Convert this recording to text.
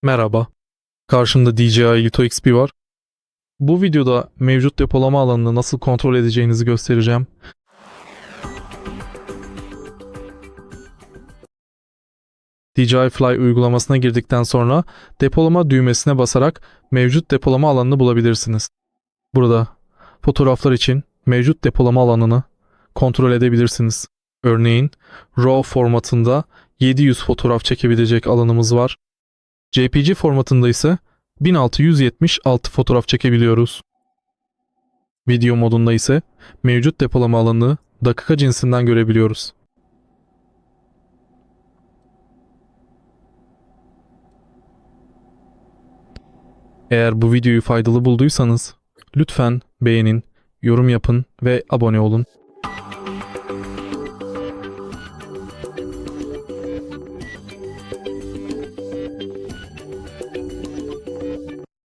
Merhaba, karşımda DJI Lito X1 var. Bu videoda mevcut depolama alanını nasıl kontrol edeceğinizi göstereceğim. DJI Fly uygulamasına girdikten sonra depolama düğmesine basarak mevcut depolama alanını bulabilirsiniz. Burada fotoğraflar için mevcut depolama alanını kontrol edebilirsiniz. Örneğin RAW formatında 700 fotoğraf çekebilecek alanımız var. JPG formatında ise 1676 fotoğraf çekebiliyoruz. Video modunda ise mevcut depolama alanını dakika cinsinden görebiliyoruz. Eğer bu videoyu faydalı bulduysanız lütfen beğenin, yorum yapın ve abone olun.